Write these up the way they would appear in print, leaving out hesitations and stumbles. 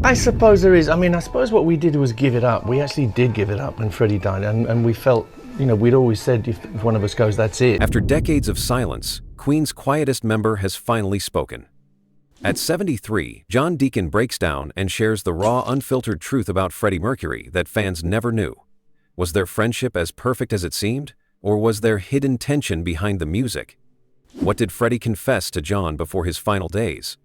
I suppose there is. I mean, I suppose what we did was give it up. We actually did give it up when Freddie died, and we felt, we'd always said if one of us goes, that's it. After decades of silence, Queen's quietest member has finally spoken. At 73, John Deacon breaks down and shares the raw, unfiltered truth about Freddie Mercury that fans never knew. Was their friendship as perfect as it seemed? Or was there hidden tension behind the music? What did Freddie confess to John before his final days?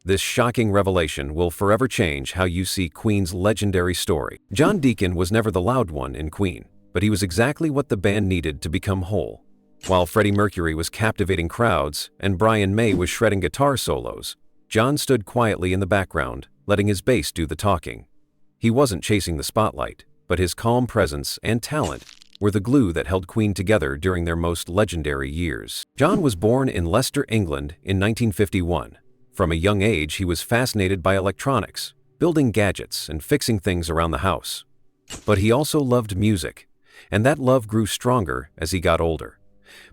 This shocking revelation will forever change how you see Queen's legendary story. John Deacon was never the loud one in Queen, but he was exactly what the band needed to become whole. While Freddie Mercury was captivating crowds and Brian May was shredding guitar solos, John stood quietly in the background, letting his bass do the talking. He wasn't chasing the spotlight, but his calm presence and talent were the glue that held Queen together during their most legendary years. John was born in Leicester, England in 1951. From a young age, he was fascinated by electronics, building gadgets and fixing things around the house. But he also loved music, and that love grew stronger as he got older.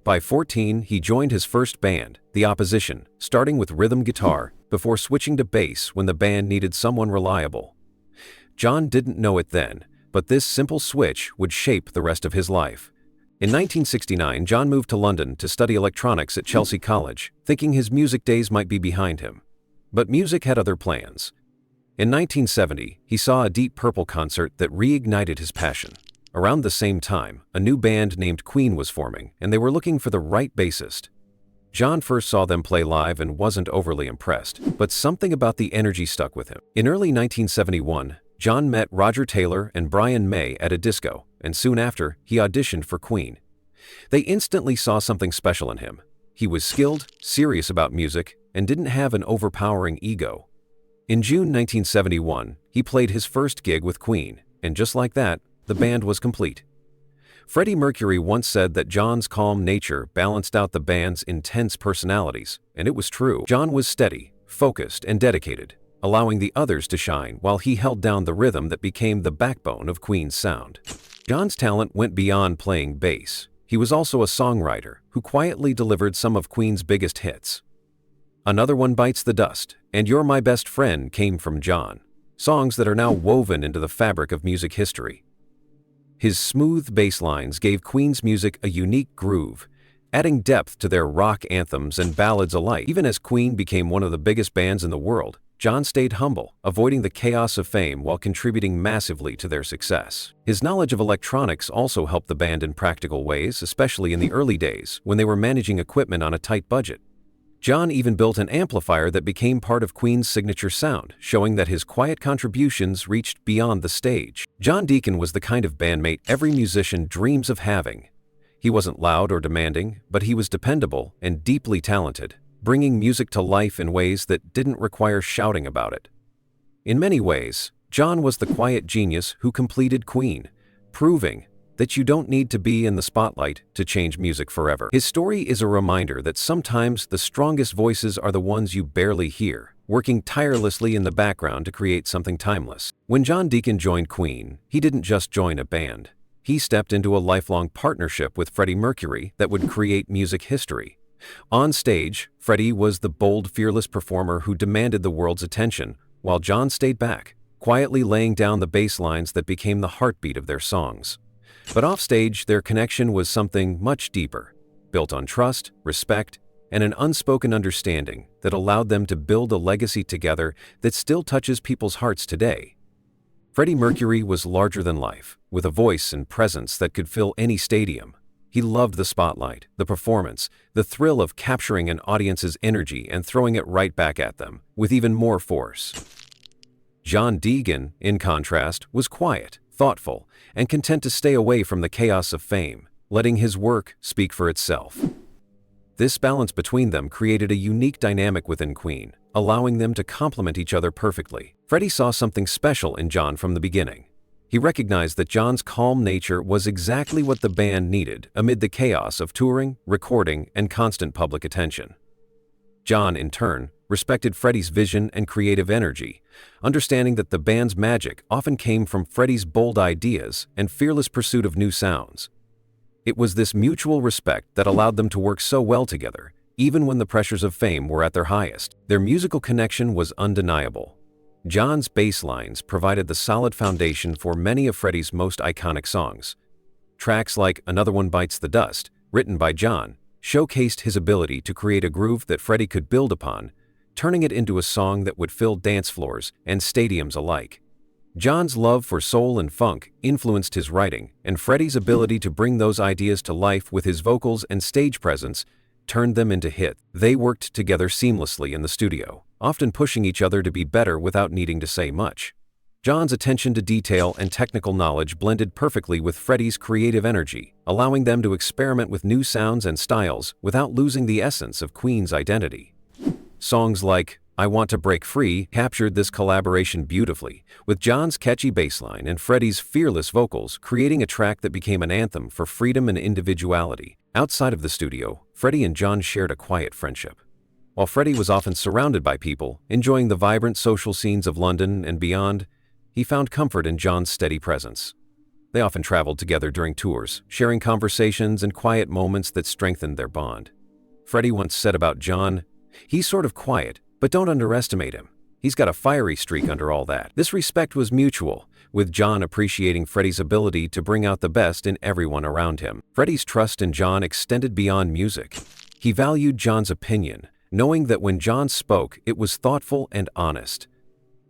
By 14, he joined his first band, The Opposition, starting with rhythm guitar before switching to bass when the band needed someone reliable. John didn't know it then, but this simple switch would shape the rest of his life. In 1969, John moved to London to study electronics at Chelsea College, thinking his music days might be behind him. But music had other plans. In 1970, he saw a Deep Purple concert that reignited his passion. Around the same time, a new band named Queen was forming, and they were looking for the right bassist. John first saw them play live and wasn't overly impressed, but something about the energy stuck with him. In early 1971, John met Roger Taylor and Brian May at a disco, and soon after, he auditioned for Queen. They instantly saw something special in him. He was skilled, serious about music, and didn't have an overpowering ego. In June 1971, he played his first gig with Queen, and just like that, the band was complete. Freddie Mercury once said that John's calm nature balanced out the band's intense personalities, and it was true. John was steady, focused, and dedicated, allowing the others to shine while he held down the rhythm that became the backbone of Queen's sound. John's talent went beyond playing bass. He was also a songwriter who quietly delivered some of Queen's biggest hits. Another One Bites the Dust and You're My Best Friend came from John, songs that are now woven into the fabric of music history. His smooth bass lines gave Queen's music a unique groove, adding depth to their rock anthems and ballads alike. Even as Queen became one of the biggest bands in the world, John stayed humble, avoiding the chaos of fame while contributing massively to their success. His knowledge of electronics also helped the band in practical ways, especially in the early days when they were managing equipment on a tight budget. John even built an amplifier that became part of Queen's signature sound, showing that his quiet contributions reached beyond the stage. John Deacon was the kind of bandmate every musician dreams of having. He wasn't loud or demanding, but he was dependable and deeply talented, bringing music to life in ways that didn't require shouting about it. In many ways, John was the quiet genius who completed Queen, proving that you don't need to be in the spotlight to change music forever. His story is a reminder that sometimes the strongest voices are the ones you barely hear, working tirelessly in the background to create something timeless. When John Deacon joined Queen, he didn't just join a band. He stepped into a lifelong partnership with Freddie Mercury that would create music history. On stage, Freddie was the bold, fearless performer who demanded the world's attention, while John stayed back, quietly laying down the bass lines that became the heartbeat of their songs. But offstage, their connection was something much deeper, built on trust, respect, and an unspoken understanding that allowed them to build a legacy together that still touches people's hearts today. Freddie Mercury was larger than life, with a voice and presence that could fill any stadium. He loved the spotlight, the performance, the thrill of capturing an audience's energy and throwing it right back at them, with even more force. John Deacon, in contrast, was quiet, thoughtful, and content to stay away from the chaos of fame, letting his work speak for itself. This balance between them created a unique dynamic within Queen, allowing them to complement each other perfectly. Freddie saw something special in John from the beginning. He recognized that John's calm nature was exactly what the band needed amid the chaos of touring, recording, and constant public attention. John, in turn, respected Freddie's vision and creative energy, understanding that the band's magic often came from Freddie's bold ideas and fearless pursuit of new sounds. It was this mutual respect that allowed them to work so well together, even when the pressures of fame were at their highest. Their musical connection was undeniable. John's bass lines provided the solid foundation for many of Freddie's most iconic songs. Tracks like Another One Bites the Dust, written by John, showcased his ability to create a groove that Freddie could build upon, turning it into a song that would fill dance floors and stadiums alike. John's love for soul and funk influenced his writing, and Freddie's ability to bring those ideas to life with his vocals and stage presence turned them into hits. They worked together seamlessly in the studio, often pushing each other to be better without needing to say much. John's attention to detail and technical knowledge blended perfectly with Freddie's creative energy, allowing them to experiment with new sounds and styles without losing the essence of Queen's identity. Songs like I Want to Break Free captured this collaboration beautifully, with John's catchy bassline and Freddie's fearless vocals creating a track that became an anthem for freedom and individuality. Outside of the studio, Freddie and John shared a quiet friendship. While Freddie was often surrounded by people, enjoying the vibrant social scenes of London and beyond, he found comfort in John's steady presence. They often traveled together during tours, sharing conversations and quiet moments that strengthened their bond. Freddie once said about John, "He's sort of quiet, but don't underestimate him. He's got a fiery streak under all that." This respect was mutual, with John appreciating Freddie's ability to bring out the best in everyone around him. Freddie's trust in John extended beyond music. He valued John's opinion, knowing that when John spoke, it was thoughtful and honest.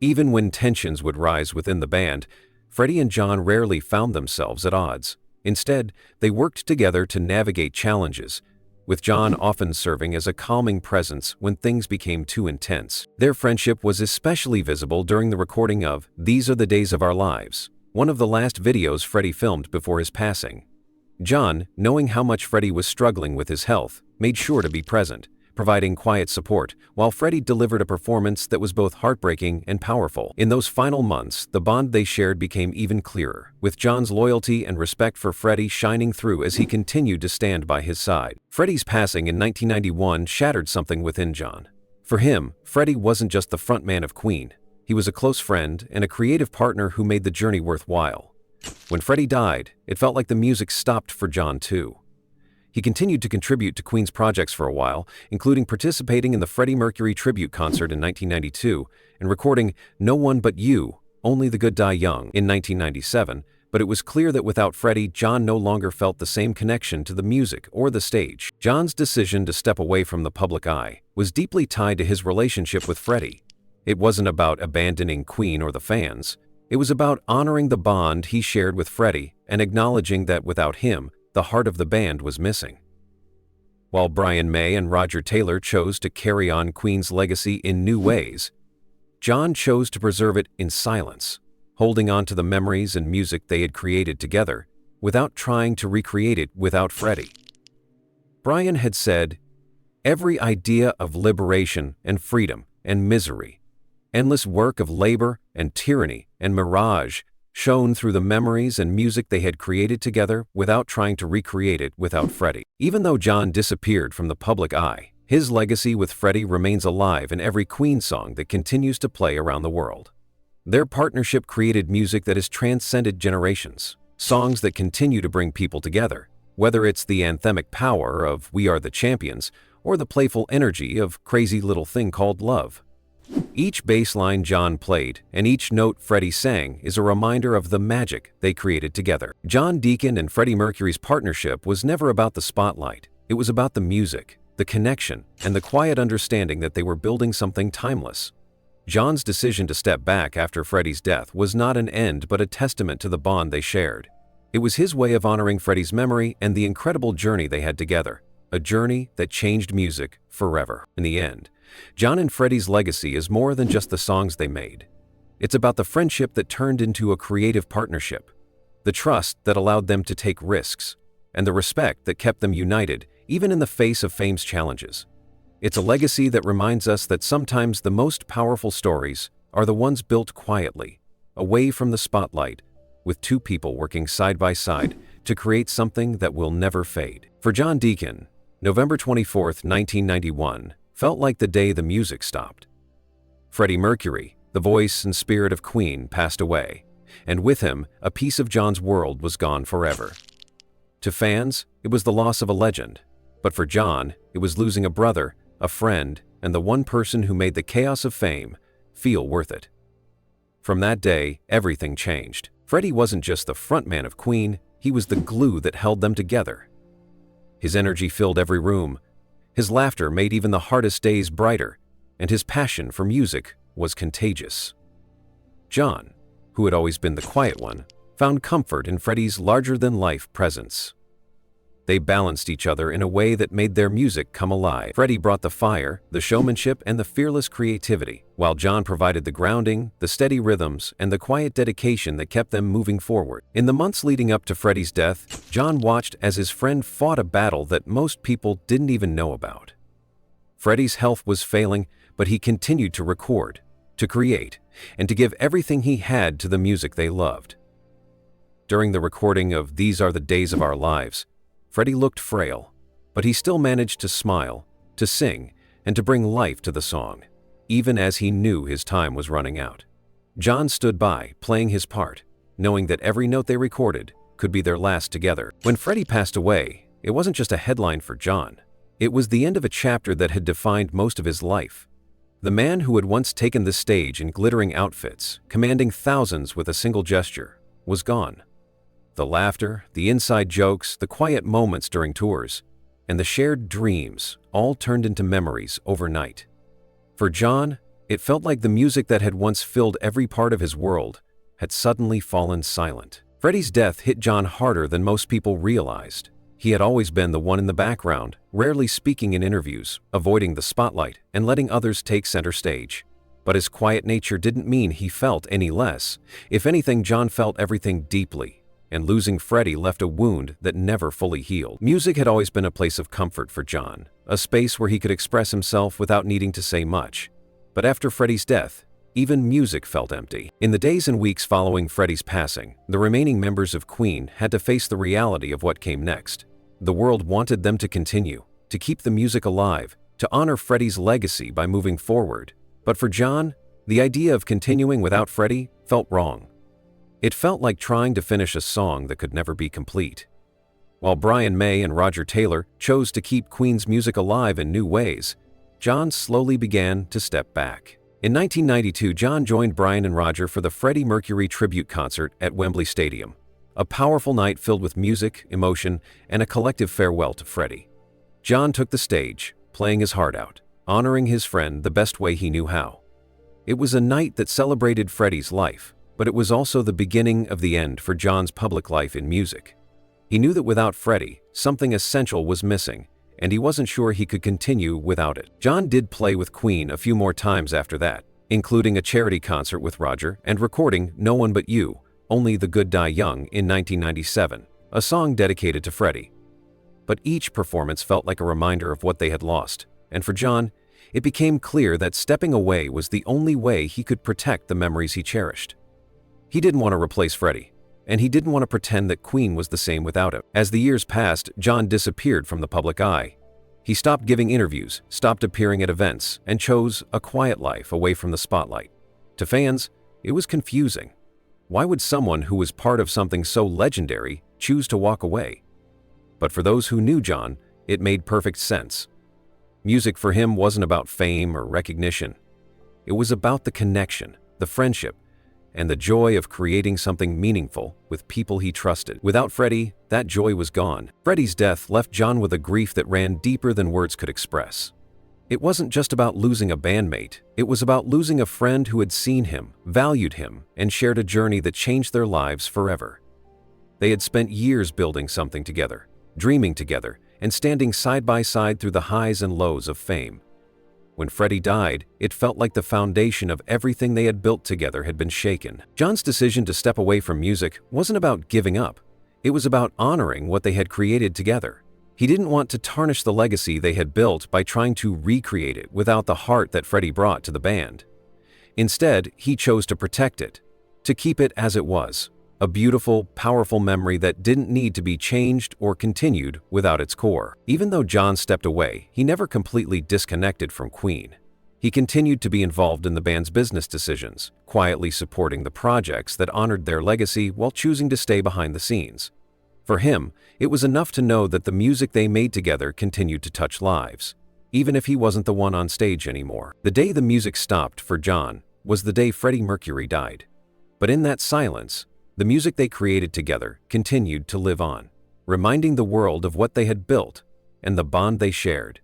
Even when tensions would rise within the band, Freddie and John rarely found themselves at odds. Instead, they worked together to navigate challenges, with John often serving as a calming presence when things became too intense. Their friendship was especially visible during the recording of These Are the Days of Our Lives, one of the last videos Freddie filmed before his passing. John, knowing how much Freddie was struggling with his health, made sure to be present, providing quiet support, while Freddie delivered a performance that was both heartbreaking and powerful. In those final months, the bond they shared became even clearer, with John's loyalty and respect for Freddie shining through as he continued to stand by his side. Freddie's passing in 1991 shattered something within John. For him, Freddie wasn't just the frontman of Queen. He was a close friend and a creative partner who made the journey worthwhile. When Freddie died, it felt like the music stopped for John too. He continued to contribute to Queen's projects for a while, including participating in the Freddie Mercury tribute concert in 1992 and recording No One But You, Only the Good Die Young in 1997, but it was clear that without Freddie, John no longer felt the same connection to the music or the stage. John's decision to step away from the public eye was deeply tied to his relationship with Freddie. It wasn't about abandoning Queen or the fans. It was about honoring the bond he shared with Freddie and acknowledging that without him, the heart of the band was missing. While Brian May and Roger Taylor chose to carry on Queen's legacy in new ways, John chose to preserve it in silence, holding on to the memories and music they had created together, without trying to recreate it without Freddie. Brian had said, "Every idea of liberation and freedom and misery, endless work of labor and tyranny and mirage shone through the memories and music they had created together without trying to recreate it without Freddie." Even though John disappeared from the public eye, his legacy with Freddie remains alive in every Queen song that continues to play around the world. Their partnership created music that has transcended generations, songs that continue to bring people together, whether it's the anthemic power of We Are the Champions or the playful energy of Crazy Little Thing Called Love. Each bass line John played and each note Freddie sang is a reminder of the magic they created together. John Deacon and Freddie Mercury's partnership was never about the spotlight. It was about the music, the connection, and the quiet understanding that they were building something timeless. John's decision to step back after Freddie's death was not an end but a testament to the bond they shared. It was his way of honoring Freddie's memory and the incredible journey they had together, a journey that changed music forever. In the end, John and Freddie's legacy is more than just the songs they made. It's about the friendship that turned into a creative partnership, the trust that allowed them to take risks, and the respect that kept them united even in the face of fame's challenges. It's a legacy that reminds us that sometimes the most powerful stories are the ones built quietly, away from the spotlight, with two people working side by side to create something that will never fade. For John Deacon, November 24, 1991, felt like the day the music stopped. Freddie Mercury, the voice and spirit of Queen, passed away, and with him, a piece of John's world was gone forever. To fans, it was the loss of a legend, but for John, it was losing a brother, a friend, and the one person who made the chaos of fame feel worth it. From that day, everything changed. Freddie wasn't just the frontman of Queen, he was the glue that held them together. His energy filled every room, his laughter made even the hardest days brighter, and his passion for music was contagious. John, who had always been the quiet one, found comfort in Freddie's larger-than-life presence. They balanced each other in a way that made their music come alive. Freddie brought the fire, the showmanship, and the fearless creativity, while John provided the grounding, the steady rhythms, and the quiet dedication that kept them moving forward. In the months leading up to Freddie's death, John watched as his friend fought a battle that most people didn't even know about. Freddie's health was failing, but he continued to record, to create, and to give everything he had to the music they loved. During the recording of These Are the Days of Our Lives, Freddie looked frail, but he still managed to smile, to sing, and to bring life to the song, even as he knew his time was running out. John stood by, playing his part, knowing that every note they recorded could be their last together. When Freddie passed away, it wasn't just a headline for John. It was the end of a chapter that had defined most of his life. The man who had once taken the stage in glittering outfits, commanding thousands with a single gesture, was gone. The laughter, the inside jokes, the quiet moments during tours, and the shared dreams all turned into memories overnight. For John, it felt like the music that had once filled every part of his world had suddenly fallen silent. Freddie's death hit John harder than most people realized. He had always been the one in the background, rarely speaking in interviews, avoiding the spotlight, and letting others take center stage. But his quiet nature didn't mean he felt any less. If anything, John felt everything deeply, and losing Freddie left a wound that never fully healed. Music had always been a place of comfort for John, a space where he could express himself without needing to say much. But after Freddie's death, even music felt empty. In the days and weeks following Freddie's passing, the remaining members of Queen had to face the reality of what came next. The world wanted them to continue, to keep the music alive, to honor Freddie's legacy by moving forward. But for John, the idea of continuing without Freddie felt wrong. It felt like trying to finish a song that could never be complete. While Brian May and Roger Taylor chose to keep Queen's music alive in new ways, John slowly began to step back. In 1992, John joined Brian and Roger for the Freddie Mercury tribute concert at Wembley Stadium, a powerful night filled with music, emotion, and a collective farewell to Freddie. John took the stage, playing his heart out, honoring his friend the best way he knew how. It was a night that celebrated Freddie's life, but it was also the beginning of the end for John's public life in music. He knew that without Freddie, something essential was missing, and he wasn't sure he could continue without it. John did play with Queen a few more times after that, including a charity concert with Roger and recording No One But You, Only the Good Die Young in 1997, a song dedicated to Freddie. But each performance felt like a reminder of what they had lost, and for John, it became clear that stepping away was the only way he could protect the memories he cherished. He didn't want to replace Freddie, and he didn't want to pretend that Queen was the same without him. As the years passed, John disappeared from the public eye. He stopped giving interviews, stopped appearing at events, and chose a quiet life away from the spotlight. To fans, it was confusing. Why would someone who was part of something so legendary choose to walk away? But for those who knew John, it made perfect sense. Music for him wasn't about fame or recognition. It was about the connection, the friendship, and the joy of creating something meaningful with people he trusted. Without Freddie, that joy was gone. Freddie's death left John with a grief that ran deeper than words could express. It wasn't just about losing a bandmate, it was about losing a friend who had seen him, valued him, and shared a journey that changed their lives forever. They had spent years building something together, dreaming together, and standing side by side through the highs and lows of fame. When Freddie died, it felt like the foundation of everything they had built together had been shaken. John's decision to step away from music wasn't about giving up. It was about honoring what they had created together. He didn't want to tarnish the legacy they had built by trying to recreate it without the heart that Freddie brought to the band. Instead, he chose to protect it, to keep it as it was, a beautiful, powerful memory that didn't need to be changed or continued without its core. Even though John stepped away, he never completely disconnected from Queen. He continued to be involved in the band's business decisions, quietly supporting the projects that honored their legacy while choosing to stay behind the scenes. For him, it was enough to know that the music they made together continued to touch lives, even if he wasn't the one on stage anymore. The day the music stopped for John was the day Freddie Mercury died. But in that silence, the music they created together continued to live on, reminding the world of what they had built and the bond they shared.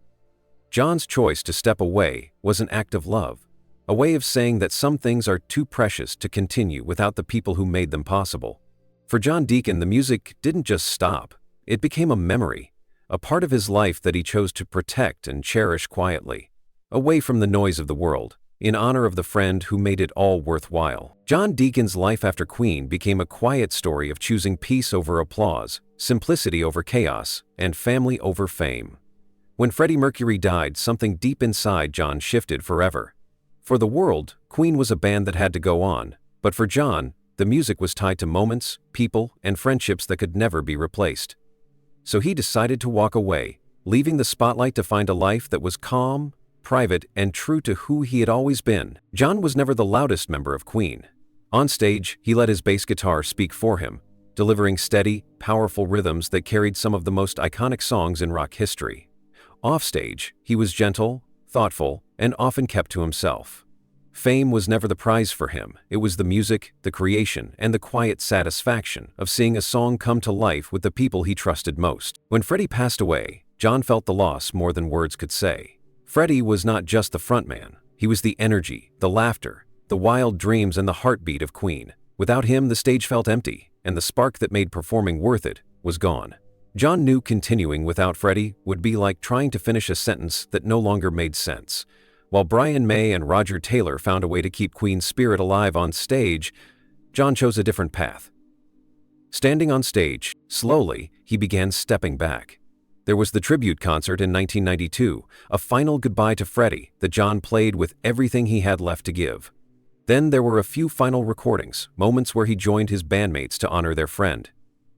John's choice to step away was an act of love, a way of saying that some things are too precious to continue without the people who made them possible. For John Deacon, the music didn't just stop, it became a memory, a part of his life that he chose to protect and cherish quietly, away from the noise of the world, in honor of the friend who made it all worthwhile. John Deacon's life after Queen became a quiet story of choosing peace over applause, simplicity over chaos, and family over fame. When Freddie Mercury died, something deep inside John shifted forever. For the world, Queen was a band that had to go on, but for John, the music was tied to moments, people, and friendships that could never be replaced. So he decided to walk away, leaving the spotlight to find a life that was calm, private, and true to who he had always been. John was never the loudest member of Queen. On stage, he let his bass guitar speak for him, delivering steady, powerful rhythms that carried some of the most iconic songs in rock history. Offstage, he was gentle, thoughtful, and often kept to himself. Fame was never the prize for him. It was the music, the creation, and the quiet satisfaction of seeing a song come to life with the people he trusted most. When Freddie passed away, John felt the loss more than words could say. Freddie was not just the frontman. He was the energy, the laughter, the wild dreams, and the heartbeat of Queen. Without him, the stage felt empty, and the spark that made performing worth it was gone. John knew continuing without Freddie would be like trying to finish a sentence that no longer made sense. While Brian May and Roger Taylor found a way to keep Queen's spirit alive on stage, John chose a different path. Standing on stage, slowly, he began stepping back. There was the tribute concert in 1992, a final goodbye to Freddie that John played with everything he had left to give. Then there were a few final recordings, moments where he joined his bandmates to honor their friend.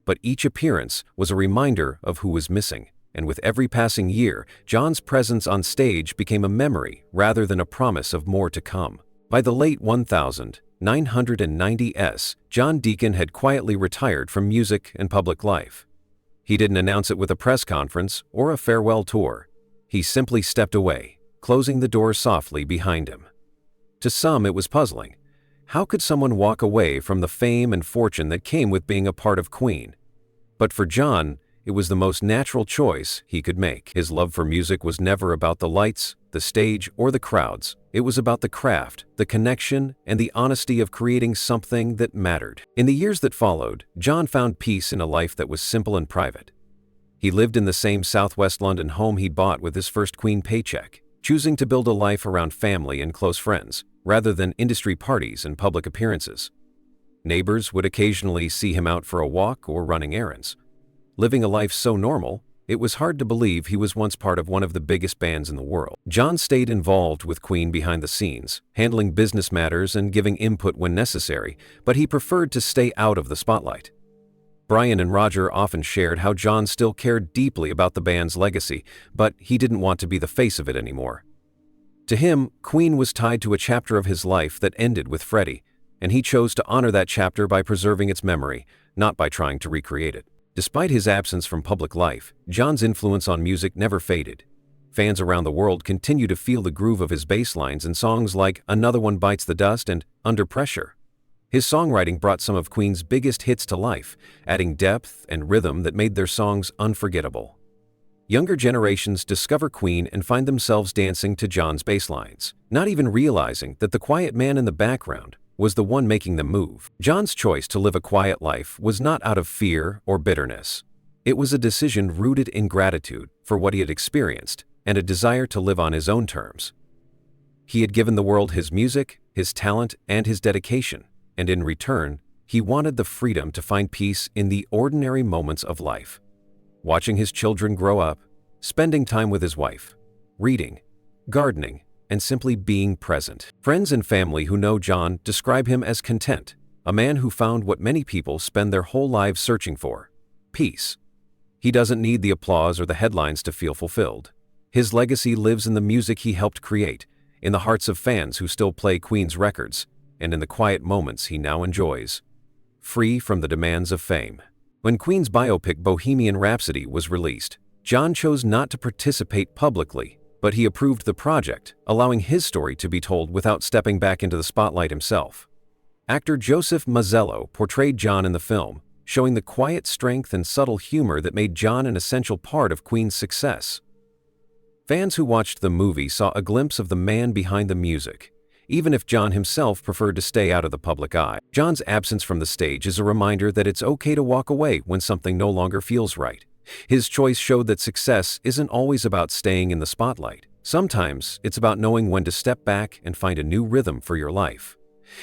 But each appearance was a reminder of who was missing, and with every passing year, John's presence on stage became a memory rather than a promise of more to come. By the late 1990s, John Deacon had quietly retired from music and public life. He didn't announce it with a press conference or a farewell tour. He simply stepped away, closing the door softly behind him. To some, it was puzzling. How could someone walk away from the fame and fortune that came with being a part of Queen? But for John, it was the most natural choice he could make. His love for music was never about the lights, the stage, or the crowds. It was about the craft, the connection, and the honesty of creating something that mattered. In the years that followed, John found peace in a life that was simple and private. He lived in the same Southwest London home he bought with his first Queen paycheck, choosing to build a life around family and close friends, rather than industry parties and public appearances. Neighbors would occasionally see him out for a walk or running errands. Living a life so normal, it was hard to believe he was once part of one of the biggest bands in the world. John stayed involved with Queen behind the scenes, handling business matters and giving input when necessary, but he preferred to stay out of the spotlight. Brian and Roger often shared how John still cared deeply about the band's legacy, but he didn't want to be the face of it anymore. To him, Queen was tied to a chapter of his life that ended with Freddie, and he chose to honor that chapter by preserving its memory, not by trying to recreate it. Despite his absence from public life, John's influence on music never faded. Fans around the world continue to feel the groove of his bass lines in songs like Another One Bites the Dust and Under Pressure. His songwriting brought some of Queen's biggest hits to life, adding depth and rhythm that made their songs unforgettable. Younger generations discover Queen and find themselves dancing to John's bass lines, not even realizing that the quiet man in the background was the one making them move. John's choice to live a quiet life was not out of fear or bitterness. It was a decision rooted in gratitude for what he had experienced and a desire to live on his own terms. He had given the world his music, his talent, and his dedication, and in return, he wanted the freedom to find peace in the ordinary moments of life. Watching his children grow up, spending time with his wife, reading, gardening, and simply being present. Friends and family who know John describe him as content, a man who found what many people spend their whole lives searching for: peace. He doesn't need the applause or the headlines to feel fulfilled. His legacy lives in the music he helped create, in the hearts of fans who still play Queen's records, and in the quiet moments he now enjoys, free from the demands of fame. When Queen's biopic Bohemian Rhapsody was released, John chose not to participate publicly, but he approved the project, allowing his story to be told without stepping back into the spotlight himself. Actor Joseph Mazzello portrayed John in the film, showing the quiet strength and subtle humor that made John an essential part of Queen's success. Fans who watched the movie saw a glimpse of the man behind the music, even if John himself preferred to stay out of the public eye. John's absence from the stage is a reminder that it's okay to walk away when something no longer feels right. His choice showed that success isn't always about staying in the spotlight. Sometimes it's about knowing when to step back and find a new rhythm for your life.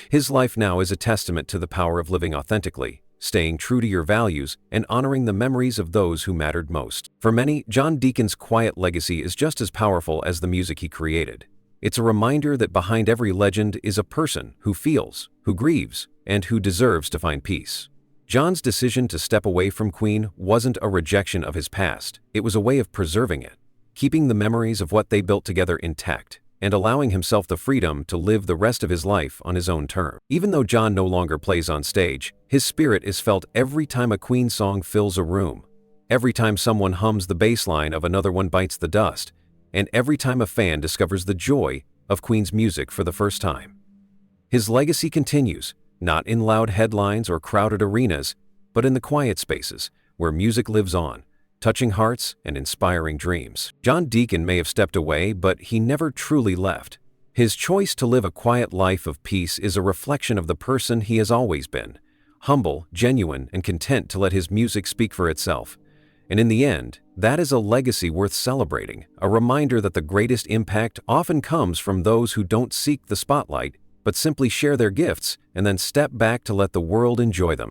His life now is a testament to the power of living authentically, staying true to your values, and honoring the memories of those who mattered most. For many, John Deacon's quiet legacy is just as powerful as the music he created. It's a reminder that behind every legend is a person who feels, who grieves, and who deserves to find peace. John's decision to step away from Queen wasn't a rejection of his past, it was a way of preserving it, keeping the memories of what they built together intact, and allowing himself the freedom to live the rest of his life on his own terms. Even though John no longer plays on stage, his spirit is felt every time a Queen song fills a room, every time someone hums the bass line of Another One Bites the Dust, and every time a fan discovers the joy of Queen's music for the first time. His legacy continues, not in loud headlines or crowded arenas, but in the quiet spaces where music lives on, touching hearts and inspiring dreams. John Deacon may have stepped away, but he never truly left. His choice to live a quiet life of peace is a reflection of the person he has always been, humble, genuine, and content to let his music speak for itself. And in the end, that is a legacy worth celebrating, a reminder that the greatest impact often comes from those who don't seek the spotlight, but simply share their gifts and then step back to let the world enjoy them.